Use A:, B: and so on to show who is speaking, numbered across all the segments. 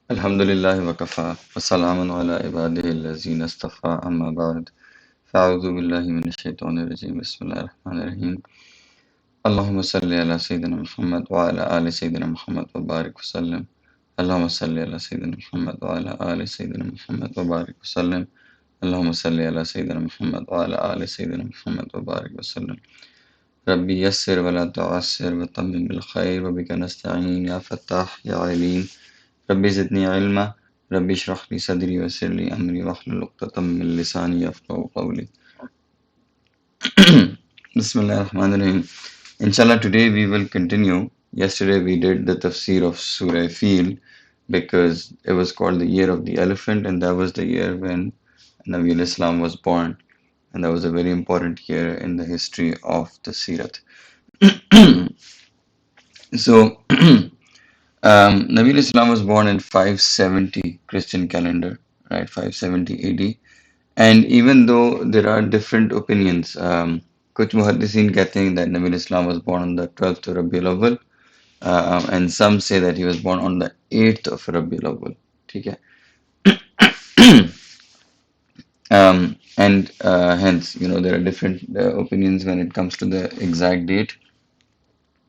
A: Alhamdulillah wa kafa wa salamun ala ibadihi allazina istafa amma ba'd. Fa'udhu billahi minash shaitanir rajim. Bismillahir rahmanir rahim. Allahumma salli ala Sayyidina Muhammad wa ala ali Sayyidina Muhammad wa barik wa sallim. Allahumma salli ala Sayyidina Muhammad wa ala ali Sayyidina Muhammad wa barik wa sallim. Allahumma salli ala Sayyidina Muhammad wa ala ali Sayyidina Muhammad wa barik wa sallim. Rabbi yassir wa la tu'assir wa tammim bil khair wa bika nasta'in ya Fattah ya Alim. ربي زدني علما ربي اشرح لي صدري ويسر لي أمري واحلل عقدة من لساني يفقهوا قولي Bismillah ar-Rahman ar-Rahim. Inshallah, today we will continue. Yesterday we did the tafsir of Surah Fil because it was called the year of the elephant, and that was the year when Nabi al-Islam was born, and that was a very important year in the history of the Seerat. So, Nabi al-Islam was born in 570 Christian calendar, right? 570 AD. And even though there are different opinions, कुछ मुहद्दिसीन कहते हैं that Nabi Islam was born on the 12th of Rabiul Awwal, and some say that he was born on the 8th of Rabiul Awwal. ठीक है? And hence, there are different opinions when it comes to the exact date.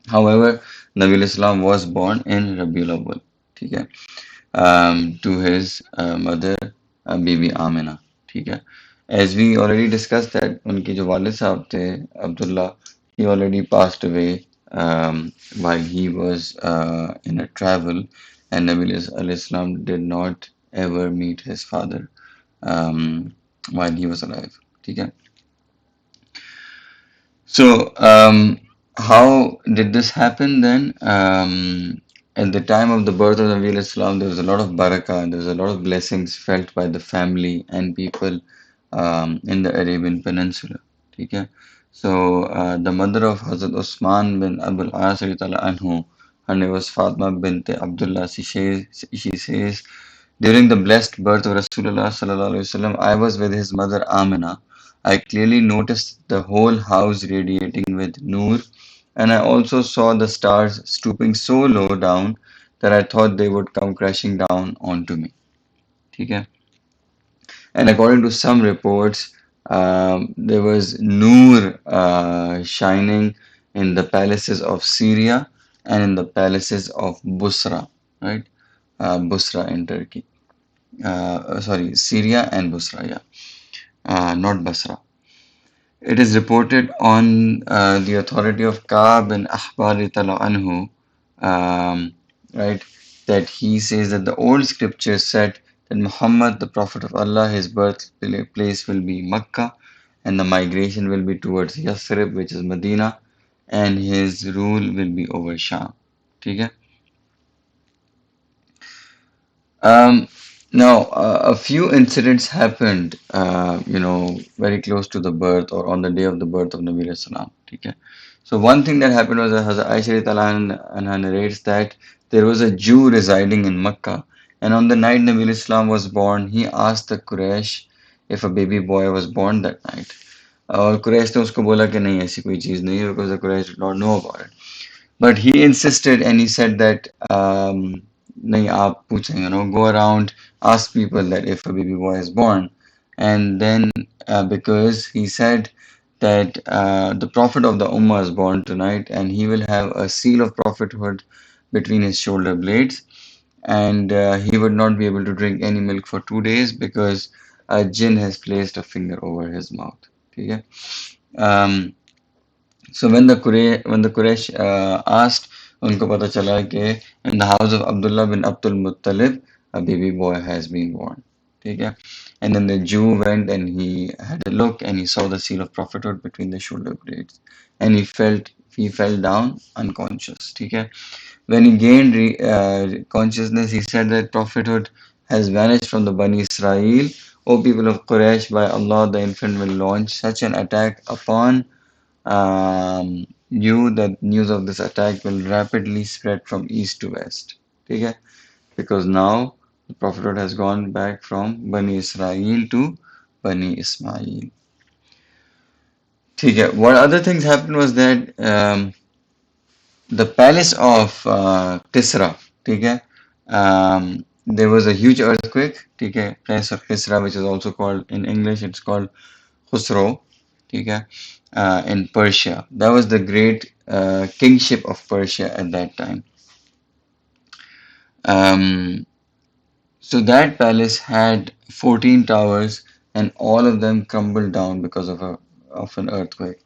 A: However, Nabi Islam was born in Rabiul Awwal, ठीक है? To his mother, Bibi Amina, ठीक है? As we already discussed that उनके जो वालिद साहब थे Abdullah, he already passed away while he was in a travel, and Nabi al-Islam did not ever meet his father while he was alive. ठीक है? So, how did this happen then? At the time of the birth of Nabi al-Islam, there was a lot of barakah, there was a lot of blessings felt by the family and people in the Arabian Peninsula. ठीक है? So, the mother of Hazrat Usman bin Abdul As anhu, her name was Fatma bint Abdullah. She says, during the blessed birth of Rasulullah sallallahu alaihi wasallam, I was with his mother Amina. I clearly noticed the whole house radiating with noor, and I also saw the stars stooping so low down that I thought they would come crashing down onto me. ठीक है? And according to some reports, there was noor shining in the palaces of Syria and in the palaces of Busra, right? Busra in Turkey. Sorry, Syria and Busra, yeah, not Basra. It is reported on the authority of Ka'b bin Ahbar anhu, right, that he says that the old scriptures said that Muhammad, the Prophet of Allah, his birthplace will be Makkah, and the migration will be towards Yathrib, which is Medina, and his rule will be over Sham. ठीक है? Um, Now, a few incidents happened, very close to the birth or on the day of the birth of Nabi Salam. Okay? So, one thing that happened was that Hazrat Aisha anha narrates that there was a Jew residing in Mecca, and on the night Nabi Islam was born, he asked the Quraysh if a baby boy was born that night. और कुरैश ने उसको बोला कि नहीं ऐसी कोई चीज़ नहीं है because the Quraysh did not know about it. But he insisted and he said that नहीं आप पूछें, go around, ask people that if a baby boy is born, and then because he said that the prophet of the ummah is born tonight and he will have a seal of prophethood between his shoulder blades, and he would not be able to drink any milk for 2 days because a jinn has placed a finger over his mouth. Okay? So when the Quraysh asked, उनको पता चला कि in the house of Abdullah bin Abdul Muttalib, a baby boy has been born. ठीक है? And then the Jew went and he had a look and he saw the seal of prophethood between the shoulder blades, and he fell down unconscious. ठीक है? When he gained consciousness, he said that prophethood has vanished from the Bani Israel. O people of Quraysh, by Allah, the infant will launch such an attack upon knew that news of this attack will rapidly spread from east to west. Okay? Because now the prophethood has gone back from Bani Israel to Bani Ismail. Okay? What other things happened was that the palace of Kisra, okay, there was a huge earthquake, okay, place of Kisra, which is also called in English, it's called Khusro, okay, in Persia. That was the great kingship of Persia at that time. Um, so that palace had 14 towers, and all of them crumbled down because of an earthquake.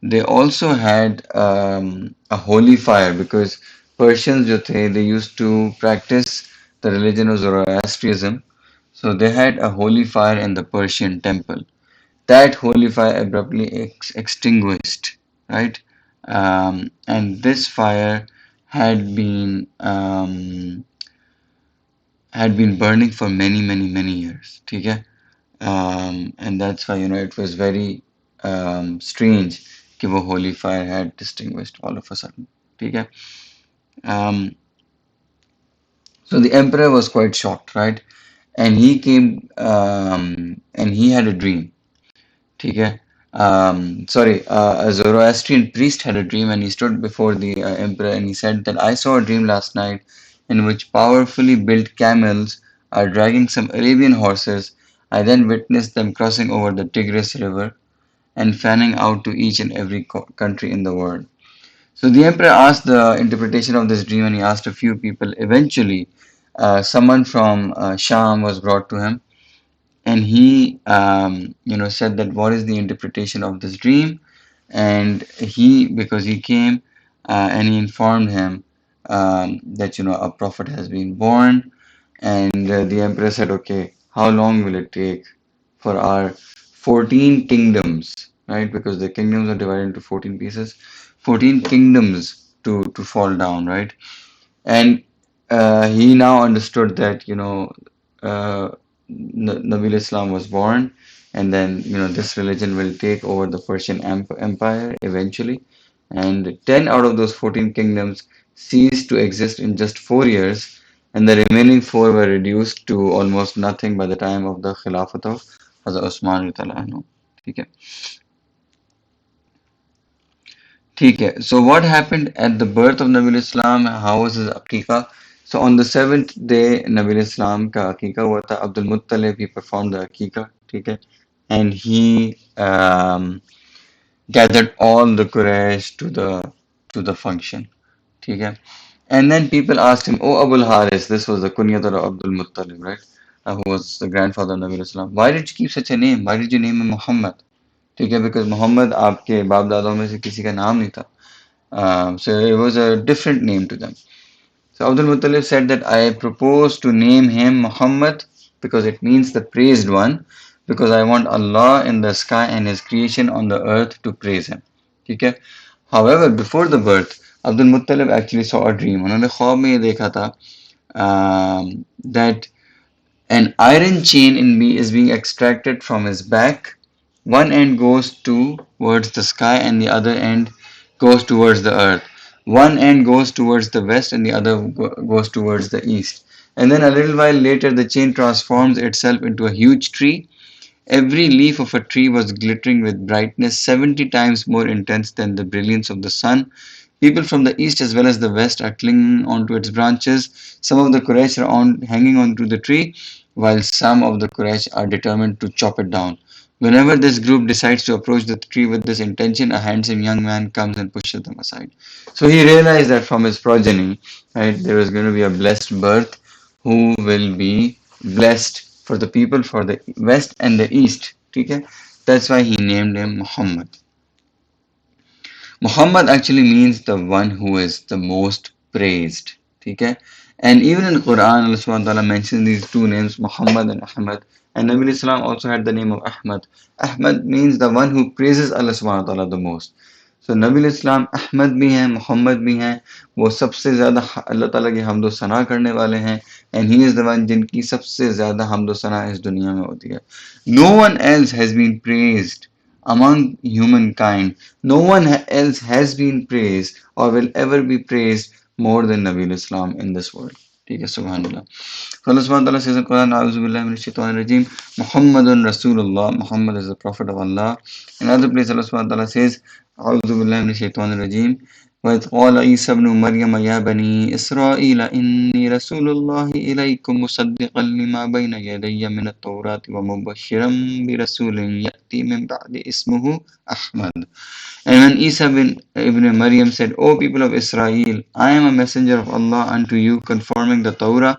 A: They also had a holy fire because Persians जो थे, they used to practice the religion of Zoroastrianism. So they had a holy fire in the Persian temple. That holy fire abruptly extinguished, right? And this fire had been um, had been burning for many, many, many years. ठीक है? And that's why it was very strange कि वो holy fire had distinguished all of a sudden. ठीक है? Um, so the emperor was quite shocked, right? And he came and he had a dream. ठीक है? Sorry, a Zoroastrian priest had a dream and he stood before the emperor and he said that I saw a dream last night in which powerfully built camels are dragging some Arabian horses. I then witnessed them crossing over the Tigris River and fanning out to each and every country in the world. So the emperor asked the interpretation of this dream and he asked a few people. Eventually, someone from Sham was brought to him and he said that what is the interpretation of this dream, and he because he came and he informed him that a prophet has been born, and the emperor said, okay, how long will it take for our 14 kingdoms, right, because the kingdoms are divided into 14 pieces, 14 kingdoms to fall down, right? And he now understood that uh, Nabil Islam was born, and then this religion will take over the Persian Empire eventually, and 10 out of those 14 kingdoms ceased to exist in just 4 years, and the remaining four were reduced to almost nothing by the time of the Khilafat of Hazrat Osman radiallahu anhu. ठीक है. ठीक है. So what happened at the birth of Nabi Islam? How was his Aqiqah? So on the seventh day, Nabi Islam का Aqiqah हुआ था. Abdul Muttalib, he performed the Aqiqah. ठीक है. And he gathered all the Quraysh to the function. ठीक है. And then people asked him, Oh Abul Haris, this was the kunyat of Abdul Muttalib, right? Who was the grandfather of Nabi Islam. Why did you keep such a name? Why did you name him Muhammad? ठीक है, because Muhammad आपके बाप दादाओं में से किसी का नाम नहीं था. So it was a different name to them. So Abdul Muttalib said that I propose to name him Muhammad because it means the praised one, because I want Allah in the sky and His creation on the earth to praise Him. Okay? However, before the birth, Abdul Muttalib actually saw a dream. उन्होंने ख्वाब में ये देखा था that an iron chain is being extracted from his back. One end goes towards the sky and the other end goes towards the earth. One end goes towards the west and the other goes towards the east. And then a little while later, the chain transforms itself into a huge tree. Every leaf of a tree was glittering with brightness 70 times more intense than the brilliance of the sun. People from the east as well as the west are clinging onto its branches. Some of the Quraysh are hanging onto the tree, while some of the Quraysh are determined to chop it down. Whenever this group decides to approach the tree with this intention, a handsome young man comes and pushes them aside. So he realized that from his progeny, right, there was going to be a blessed birth who will be blessed for the people for the west and the east. Okay? That's why he named him Muhammad. Muhammad actually means the one who is the most praised. Okay? And even in Quran, Allah subhanahu wa ta'ala mentions these two names, Muhammad and Ahmad. And Nabi Islam also had the name of Ahmad. Ahmad means the one who praises Allah subhanahu wa ta'ala the most. So Nabi Islam Ahmad भी हैं, Muhammad भी हैं, वो सबसे ज़्यादा अल्लाह ताला की हमदो सना करने वाले हैं, and he is the one जिनकी सबसे ज़्यादा हमदो सना इस दुनिया में होती है. No one else has been praised among humankind. No one else has been praised or will ever be praised more than Nabi Islam in this world. ठीक है, Subhanallah. So Allah subhanahu wa ta'ala says in Quran, A'udhu billahi minash shaitanir rajim, Muhammadun Rasulullah, Muhammad is the Prophet of Allah. In another place, Allah subhanahu wa ta'ala says, A'udhu billahi minash shaitanir rajim, وإذ قال عيسى ابن مريم يا بني إسرائيل إني رسول الله إليكم مصدقا لما بين يدي من التوراة ومبشرا برسول يأتي من بعد اسمه أحمد. And when Isa ibn Maryam said, O people of Israel, I am a messenger of Allah unto you, confirming the Torah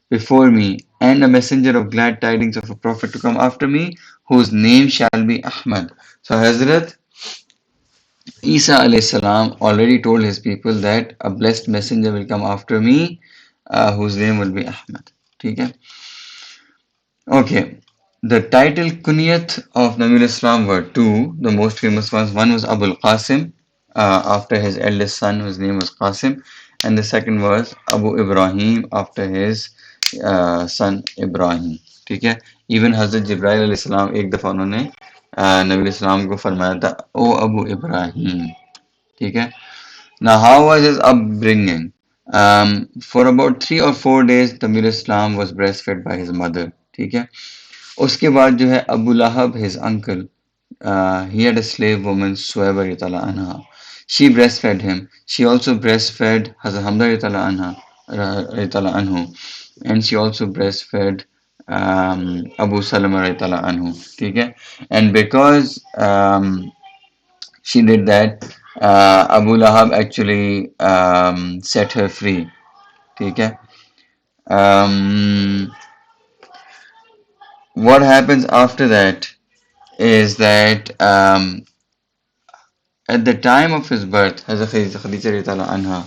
A: before me, and a messenger of glad tidings of a prophet to come after me, whose name shall be Ahmad. So Hazrat Isa alayhi salam already told his people that a blessed messenger will come after me, whose name will be Ahmad. Okay. Okay. The title kunyat of Nabi Islam were two, the most famous ones. One was Abul Qasim, after his eldest son, whose name was Qasim, and the second was Abu Ibrahim, after his son Ibrahim. ठीक है. Even Hazrat Jibreel alayhi salam एक दफा उन्होंने नबी इस्लाम को फरमाया था, ओ अबू इब्राहिम. ठीक है. Now, how was his upbringing? For about 3 or 4 days, Nabi Islam was breastfed by his mother. ठीक है. उसके बाद जो है Abu लहब his uncle, he had a slave woman Suwaiba radhiyallahu anha. She breastfed him. She also breastfed Hazrat Hamza radhiyallahu anhu, and she also breastfed Abu Salama radhiyallahu anhu. ठीक है. And because she did that, Abu Lahab actually set her free. ठीक है. Um, what happens after that is that at the time of his birth, Hazrat Khadija radhiyallahu anha,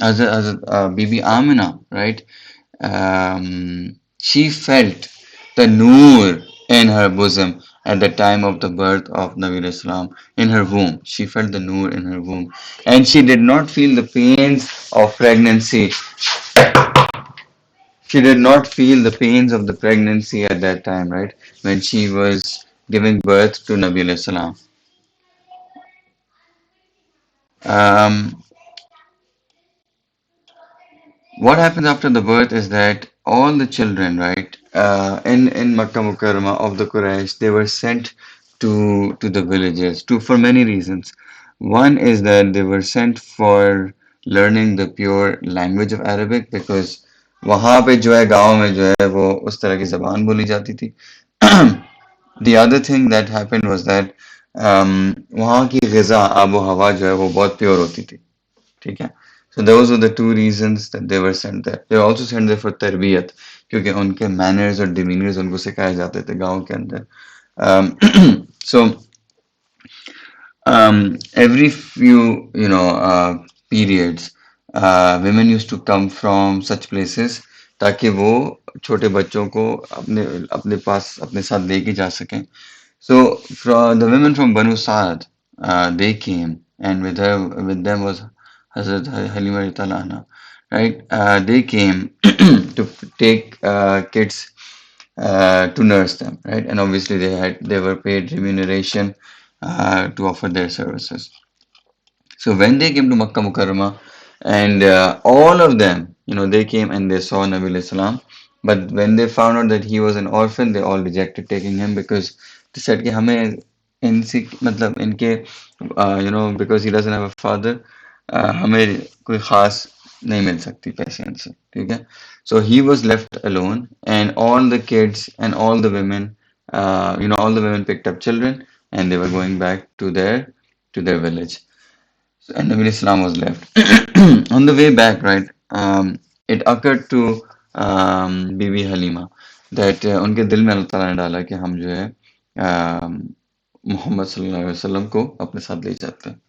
A: Hazrat Bibi Amina, right? She felt the noor in her bosom at the time of the birth of Nabi Islam in her womb. She felt the noor in her womb, and she did not feel the pains of pregnancy. She did not feel the pains of the pregnancy at that time, right? When she was giving birth to Nabi Islam. Um, what happens after the birth is that all the children, right, in Makkah Mukarramah of the Quraysh, they were sent to the villages to for many reasons. One is that they were sent for learning the pure language of Arabic because वहाँ पे जो है गांव में जो है वो उस तरह की ज़बान बोली जाती थी. The other thing that happened was that वहाँ की ग़िज़ा आबो हवा जो है वो बहुत प्योर होती थी. ठीक है. So those were the two reasons that they were sent there. They were also sent there for tarbiyat क्योंकि उनके manners और demeanors उनको सिखाए जाते थे गांव के अंदर. So every few periods, women used to come from such places ताकि वो छोटे बच्चों को अपने अपने पास अपने साथ लेके जा सकें. So from the women from Banu Sa'ad, they came, and with them was Hazrat Halima radhiyallahu anha, right? They came to take kids to nurse them, right? And obviously they were paid remuneration to offer their services. So when they came to Makkah Mukarramah, and all of them, they came and they saw Nabi Islam. But when they found out that he was an orphan, they all rejected taking him because they said कि हमें इनसे मतलब इनके because he doesn't have a father, हमें कोई खास नहीं मिल सकती पैसे इनसे. ठीक है. So he was left alone, and all the kids and all the women, all the women picked up children, and they were going back to their village. And Nabi Islam was left. On the way back, right, it occurred to Bibi Halima that उनके दिल में अल्लाह ताला ने डाला कि हम जो है मोहम्मद सल्लल्लाहु अलैहि वसल्लम को अपने साथ ले जाते हैं.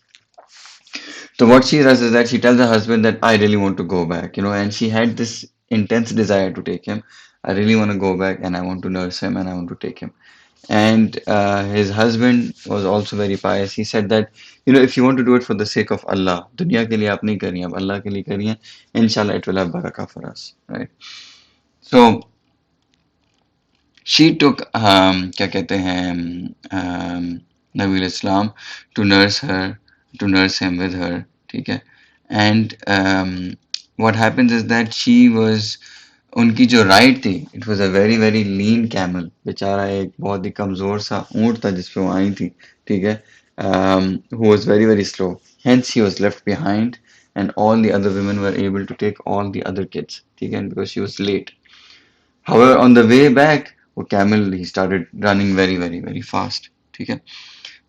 A: So what she does is that she tells her husband that I really want to go back, and she had this intense desire to take him. I really want to go back and I want to nurse him and I want to take him. And his husband was also very pious. He said that, if you want to do it for the sake of Allah, दुनिया के लिए आप नहीं करिए, आप अल्लाह के लिए करिए, inshallah it will have barakah for us, right? So she took क्या कहते हैं Nabi Islam to nurse him with her, ठीक है. And what happens is that she was उनकी जो राइड थी, it was a very very lean camel. बेचारा एक बहुत ही कमजोर सा ऊंट था जिस पे वो आई थी. ठीक है. Who was very very slow. Hence, he was left behind, and all the other women were able to take all the other kids. Again, because she was late. However, on the way back, वो camel he started running very, very, very fast. Okay,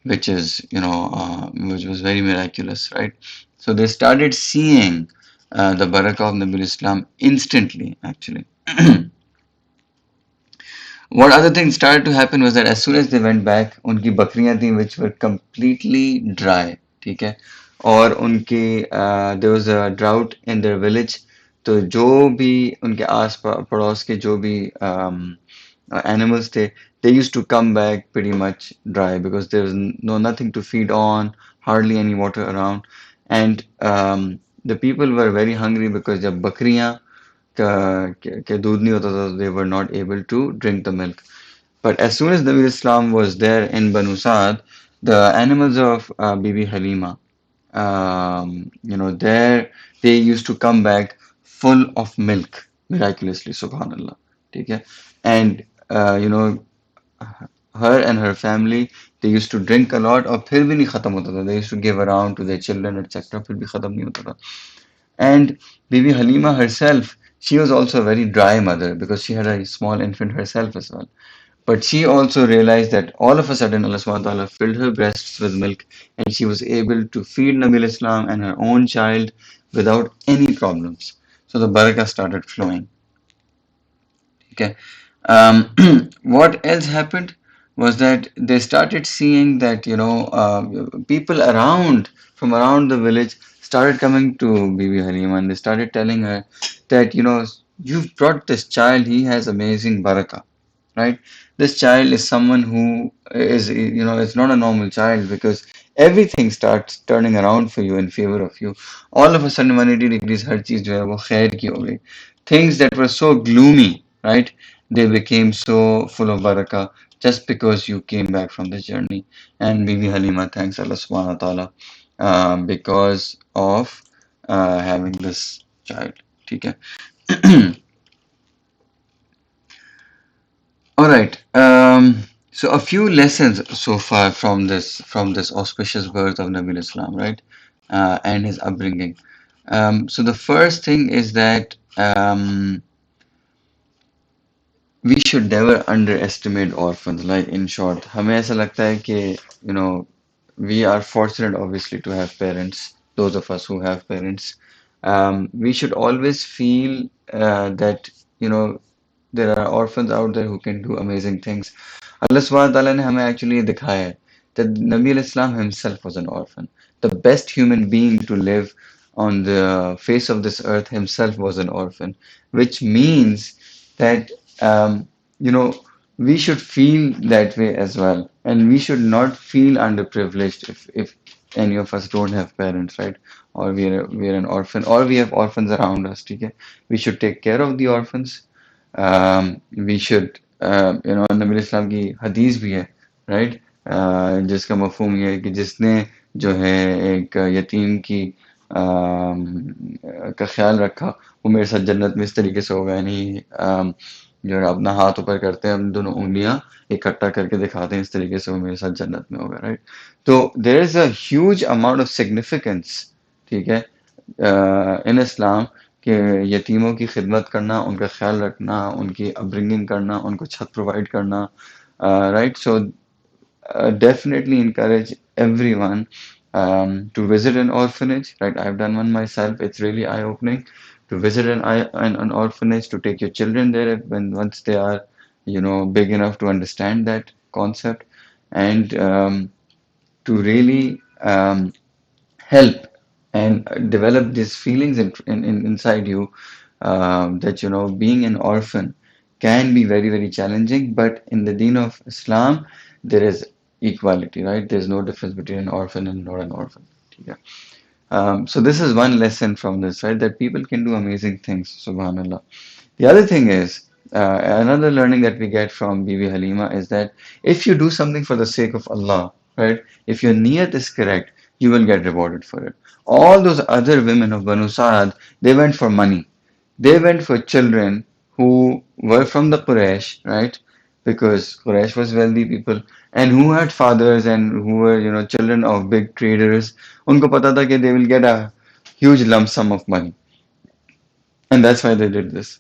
A: which is which was very miraculous, right? So they started seeing the barakah of Nabi Islam instantly, actually. What other thing started to happen was that as soon as they went back, उनकी बकरियां थी which were completely dry, ठीक है, और उनके there was a drought in their village, तो जो भी उनके आस पड़ोस के जो भी animals थे, they used to come back pretty much dry because there was nothing to feed on, hardly any water around, and the people were very hungry because जब बकरियां के दूध नहीं होता था, they were not able to drink the milk. But as soon as Nabi Islam was there in Banu Sa'd, the animals of Bibi Halima, there they used to come back full of milk, miraculously, subhanallah. Okay? And, her and her family, they used to drink a lot, और फिर भी नहीं खत्म होता था. They used to give around to their children, etc. फिर भी खत्म नहीं होता था. And Bibi Halima herself, she was also a very dry mother because she had a small infant herself as well. But she also realized that all of a sudden Allah subhanahu wa ta'ala filled her breasts with milk and she was able to feed Nabi Islam and her own child without any problems. So the barakah started flowing. Okay. Um, what else happened was that they started seeing that, people from around the village started coming to Bibi Halima and they started telling her that, you've brought this child, he has amazing barakah, right? This child is someone who is, it's not a normal child because everything starts turning around for you in favor of you. All of a sudden, 180 degrees, हर चीज जो है वो खैर की हो गई. Things that were so gloomy, right? They became so full of barakah just because you came back from the journey. And Bibi Halima thanks Allah subhanahu wa ta'ala because of having this child. ठीक है. All right. So a few lessons so far from this auspicious birth of Nabi Islam, right, and his upbringing. So the first thing is that we should never underestimate orphans. Like in short, हमें ऐसा लगता है कि we are fortunate obviously to have parents. Those of us who have parents, we should always feel that there are orphans out there who can do amazing things. Allah subhanahu wa ta'ala ने हमें actually दिखाया है that Nabi al-Islam himself was an orphan. The best human being to live on the face of this earth himself was an orphan, which means that um, you know we should feel that way as well, and we should not feel underprivileged if any of us don't have parents, right? Or we are an orphan, or we have orphans around us. Okay, we should take care of the orphans. We should नबी इस्लाम की हदीस भी है, right, जिसका मफहूम ये है कि जिसने जो है एक यतीम की का ख्याल रखा वो मेरे साथ जन्नत में इस तरीके से होगा. यानी जो है अपना हाथ ऊपर करते हैं, हम दोनों उंगलियां इकट्ठा करके दिखाते हैं, इस तरीके से वो मेरे साथ जन्नत में होगा, राइट. तो there is a huge amount of significance, ठीक है, इन इस्लाम कि यतीमों की खिदमत करना, उनका ख्याल रखना, उनकी अपब्रिंगिंग करना, उनको छत प्रोवाइड करना, right. So definitely encourage everyone to visit an orphanage, right? I've done one myself. It's really eye-opening to visit an orphanage, to take your children there once they are big enough to understand that concept, and to really help and develop these feelings inside you, that being an orphan can be very, very challenging, but in the deen of Islam there is equality, right? There's no difference between an orphan and not an orphan. Yeah. So this is one lesson from this, right? That people can do amazing things, subhanallah. The other thing is, another learning that we get from Bibi Halima is that if you do something for the sake of Allah, right? If your niyat is correct, you will get rewarded for it. All those other women of Banu Sa'ad, they went for money. They went for children who were from the Quraysh, right? because Quraysh was wealthy people and who had fathers and who were, children of big traders. उनको पता था कि they will get a huge lump sum of money, and that's why they did this.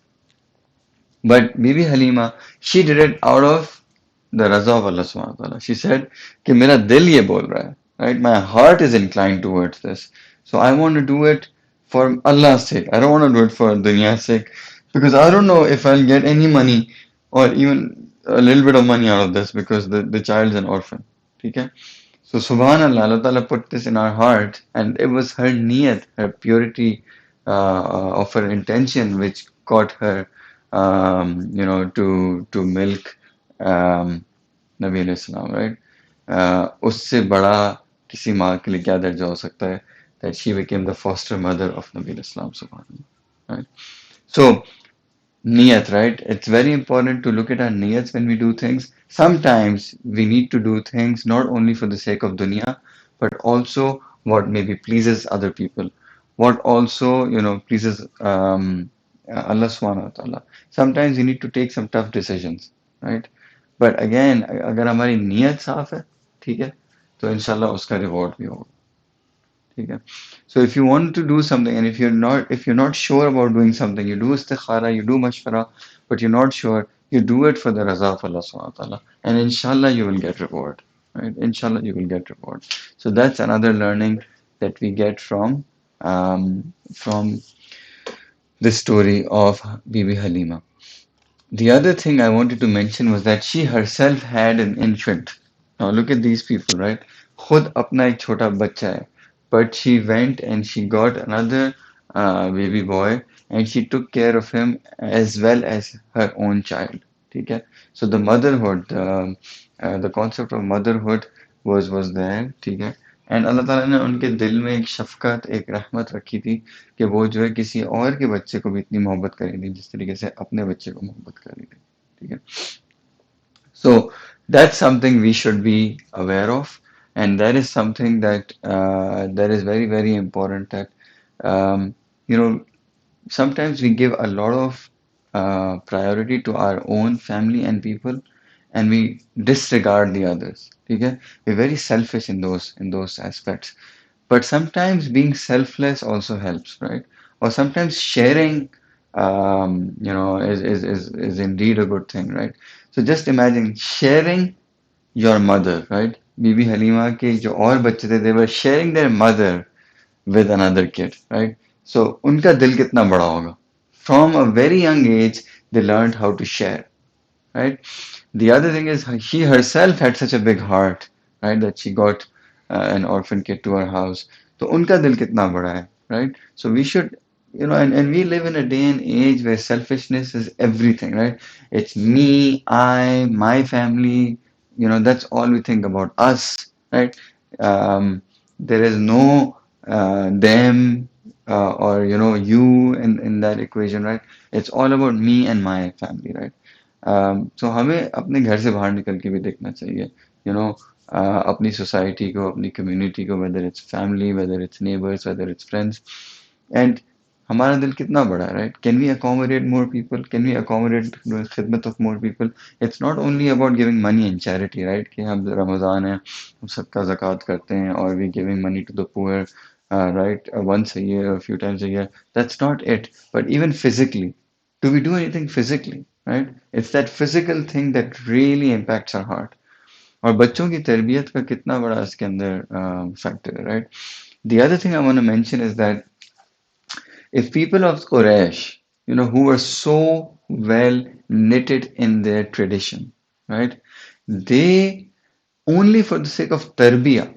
A: But Bibi Halima, she did it out of the raza of Allah subhanahu wa ta'ala. She said कि मेरा दिल ये बोल रहा है, right? My heart is inclined towards this. So I want to do it for Allah's sake. I don't want to do it for dunya's sake because I don't know if I'll get any money or even a little bit of money out of this because the child's an orphan. Okay? So Subhanallah, Allah Ta'ala put this in our heart, and it was her niyat, her purity of her intention, which got her, to milk Nabi alayhi salam, right? उससे बड़ा किसी माँ के लिए क्या दर्जा हो सकता है? That she became the foster mother of Nabi alayhi salam, subhanallah, right? So Niyat, right? It's very important to look at our niyats when we do things. Sometimes we need to do things not only for the sake of dunya, but also what maybe pleases other people, what also, pleases Allah subhanahu wa ta'ala. Sometimes we need to take some tough decisions, right? But again, अगर हमारी नीयत साफ है, ठीक है, तो इंशाल्लाह उसका रिवॉर्ड भी होगा. ठीक है. So if you want to do something and if you're not sure about doing something, you do istikhara, you do mashwara, but you're not sure, you do it for the raza of Allah subhanahu wa ta'ala, and inshallah you will get reward. Right? Inshallah you will get reward. So that's another learning that we get from this story of Bibi Halima. The other thing I wanted to mention was that she herself had an infant. Now look at these people, right? खुद अपना एक छोटा बच्चा है, but she went and she got another baby boy and she took care of him as well as her own child. ठीक है? So the motherhood, the concept of motherhood was there. ठीक है? And अल्लाह ताला ने उनके दिल में एक शफकत, एक रहमत रखी थी कि वो जो है किसी और के बच्चे को भी इतनी मोहब्बत करेंगे जिस तरीके से अपने बच्चे को मोहब्बत करी थी. ठीक है. So that's something we should be aware of, and that is something that is very, very important. That um, you know sometimes we give a lot of priority to our own family and people, and we disregard the others. Okay? We're very selfish in those aspects. But sometimes being selfless also helps, right? Or sometimes sharing, is indeed a good thing, right? So just imagine sharing your mother, right? Bibi Halima के जो और बच्चे थे, they were sharing their mother with another kid, right? So उनका दिल कितना बड़ा होगा? From a very young age, they learned how to share, right? The other thing is she herself had such a big heart, right, that she got an orphan kid to her house. So unka dil kitna bada hai, right? So we should, and we live in a day and age where selfishness is everything, right? It's me, my family, that's all we think about, us, right? There is no them or you in that equation, right? It's all about me and my family, right? So हमें अपने घर से बाहर निकल के भी देखना चाहिए, अपनी सोसाइटी को, अपनी कम्युनिटी को, whether it's family, whether it's neighbors, whether it's friends, and हमारा दिल कितना बड़ा है, right? Can we accommodate more people? Can we accommodate the खिदमत of more people? It's not only about giving money in charity, right? कि हम रमज़ान है, हम सबका ज़कात करते हैं, or we giving money to the poor, right? Once a year, a few times a year. That's not it. But even physically, do we do anything physically, right? It's that physical thing that really impacts our heart. और बच्चों की तरबियत का कितना बड़ा इसके अंदर factor है, right? The other thing I want to mention is that if people of Quraysh, who were so well knitted in their tradition, right? They only for the sake of tarbiyah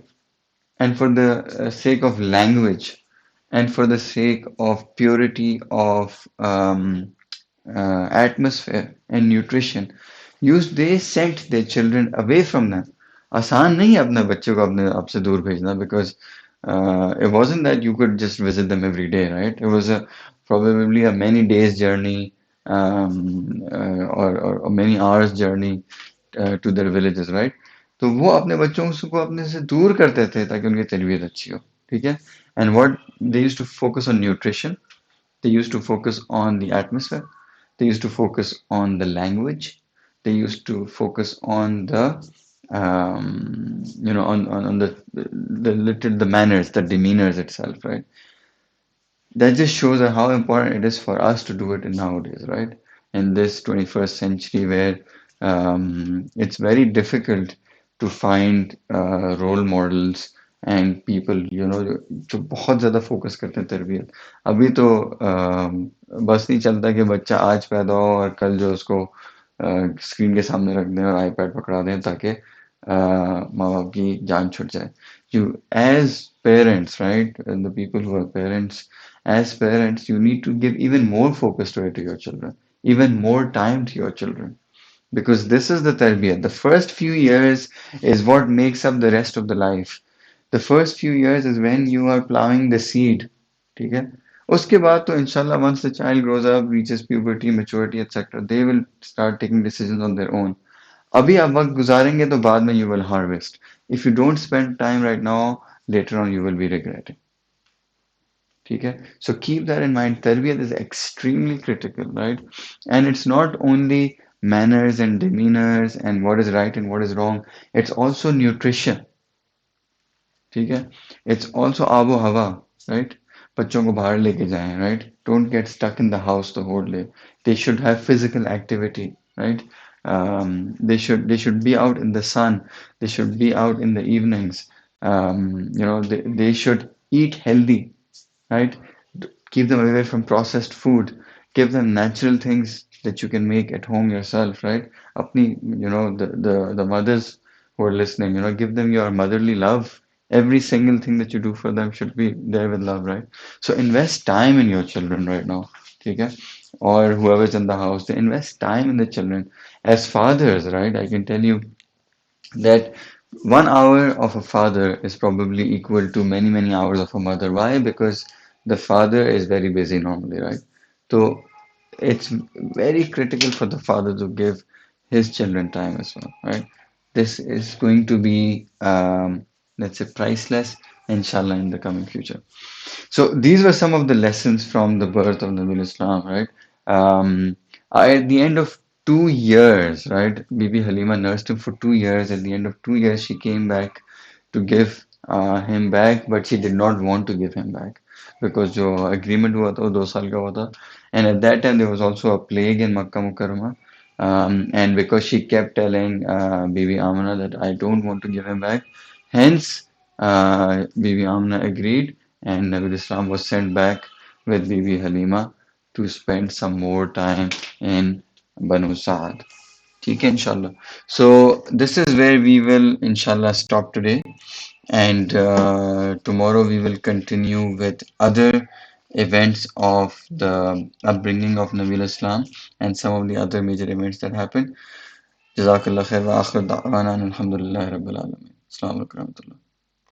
A: and for the sake of language and for the sake of purity of atmosphere and nutrition, they sent their children away from them. आसान नहीं है अपने बच्चों को अपने आपसे दूर भेजना because it wasn't that you could just visit them every day, right? It was probably a many days journey or many hours journey to their villages, right? तो वो अपने बच्चों को अपने से दूर करते थे ताकि उनकी तरबियत अच्छी हो, ठीक है? And what they used to focus on nutrition, they used to focus on the atmosphere, they used to focus on the language, they used to focus on the on the manners, the demeanors itself, right? That just shows how important it is for us to do it in nowadays, right? In this 21st century where it's very difficult to find role models and people, जो बहुत ज़्यादा focus करते हैं तरबियत। अभी तो बस नहीं चलता कि बच्चा आज पैदा हो और कल जो उसको स्क्रीन के सामने रख दें और आईपैड पकड़ा दें ताकि माँ बाप की जान छुट जाए। You, as parents, right, and the people who are parents, as parents, you need to give even more focus to it to your children, even more time to your children. Because this is the tarbiyah. The first few years is what makes up the rest of the life. The first few years is when you are plowing the seed. ठीक है? उसके बाद तो inshallah once the child grows up, reaches puberty, maturity, etc., they will start taking decisions on their own. अभी आप वक्त गुजारेंगे तो बाद में you will harvest. If you don't spend time right now, later on you will be regretting. ठीक है? So keep that in mind. Tarbiyat is extremely critical, right? And it's not only manners and demeanors and what is right and what is wrong. It's also nutrition. ठीक है? It's also आबो हवा, right? बच्चों को बाहर लेके जाएं, right? Don't get stuck in the house the whole day. They should have physical activity, right? They should be out in the sun. They should be out in the evenings. They should eat healthy, right? Keep them away from processed food. Give them natural things that you can make at home yourself, right? Apni, the mothers who are listening, give them your motherly love. Every single thing that you do for them should be there with love, right? So invest time in your children right now, okay? Or whoever's in the house, they invest time in the children. As fathers, right? I can tell you that 1 hour of a father is probably equal to many, many hours of a mother. Why? Because the father is very busy normally, right? So it's very critical for the father to give his children time as well, right? This is going to be, let's say, priceless, inshallah, in the coming future. So these were some of the lessons from the birth of Nabi Islam, right? At the end of 2 years, right? Bibi Halima nursed him for 2 years. At the end of 2 years, she came back to give him back, but she did not want to give him back because जो agreement हुआ था वो 2 साल का हुआ था. And at that time, there was also a plague in Makkah Mukarramah. And because she kept telling Bibi Amina that I don't want to give him back, hence Bibi Amina agreed, and Nabi Islam was sent back with Bibi Halima to spend some more time in Banu Sa'ad. ठीक है, inshallah. So this is where we will inshallah stop today, and tomorrow we will continue with other events of the upbringing of Nabi Islam and some of the other major events that happened. Jazakallah khair wa akhir da'wana alhamdulillahi rabbil alamin. Assalamu alaikum.